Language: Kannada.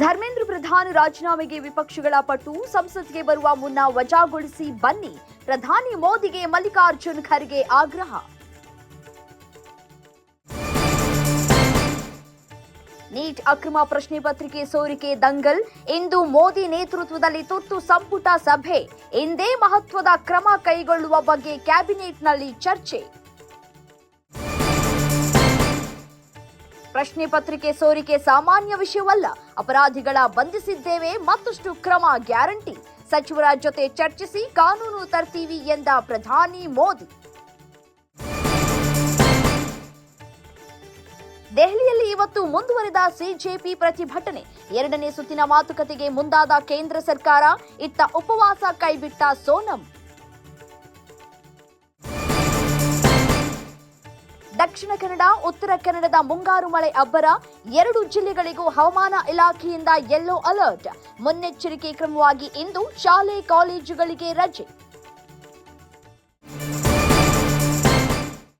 ಧರ್ಮೇಂದ್ರ ಪ್ರಧಾನ್ ರಾಜೀನಾಮೆಗೆ ವಿಪಕ್ಷಗಳ ಪಟ್ಟು, ಸಂಸತ್ಗೆ ಬರುವ ಮುನ್ನ ವಜಾಗೊಳಿಸಿ ಬನ್ನಿ, ಪ್ರಧಾನಿ ಮೋದಿಗೆ ಮಲ್ಲಿಕಾರ್ಜುನ್ ಖರ್ಗೆ ಆಗ್ರಹ. ನೀಟ್ ಅಕ್ರಮ ಪ್ರಶ್ನೆ ಪತ್ರಿಕೆ ಸೋರಿಕೆ ದಂಗಲ್, ಇಂದು ಮೋದಿ ನೇತೃತ್ವದಲ್ಲಿ ತುರ್ತು ಸಂಪುಟ ಸಭೆ, ಇಂದೇ ಮಹತ್ವದ ಕ್ರಮ ಕೈಗೊಳ್ಳುವ ಬಗ್ಗೆ ಕ್ಯಾಬಿನೆಟ್ನಲ್ಲಿ ಚರ್ಚೆ. ಪ್ರಶ್ನೆ ಪತ್ರಿಕೆ ಸೋರಿಕೆ ಸಾಮಾನ್ಯ ವಿಷಯವಲ್ಲ, ಅಪರಾಧಿಗಳ ಬಂಧಿಸಿದ್ದೇವೆ, ಮತ್ತಷ್ಟು ಕ್ರಮ ಗ್ಯಾರಂಟಿ, ಸಚಿವರ ಜೊತೆ ಚರ್ಚಿಸಿ ಕಾನೂನು ತರ್ತೀವಿ ಎಂದ ಪ್ರಧಾನಿ ಮೋದಿ. ದೆಹಲಿಯಲ್ಲಿ ಇವತ್ತು ಮುಂದುವರೆದ ಸಿಜೆಪಿ ಪ್ರತಿಭಟನೆ, ಎರಡನೇ ಸುತ್ತಿನ ಮಾತುಕತೆಗೆ ಮುಂದಾದ ಕೇಂದ್ರ ಸರ್ಕಾರ, ಇತ್ತ ಉಪವಾಸ ಕೈಬಿಟ್ಟ ಸೋನಂ. ದಕ್ಷಿಣ ಕನ್ನಡ, ಉತ್ತರ ಕನ್ನಡದ ಮುಂಗಾರು ಮಳೆ ಅಬ್ಬರ, 2 ಜಿಲ್ಲೆಗಳಿಗೂ ಹವಾಮಾನ ಇಲಾಖೆಯಿಂದ ಯೆಲ್ಲೋ ಅಲರ್ಟ್, ಮುನ್ನೆಚ್ಚರಿಕೆ ಕ್ರಮವಾಗಿ ಇಂದು ಶಾಲೆ ಕಾಲೇಜುಗಳಿಗೆ ರಜೆ.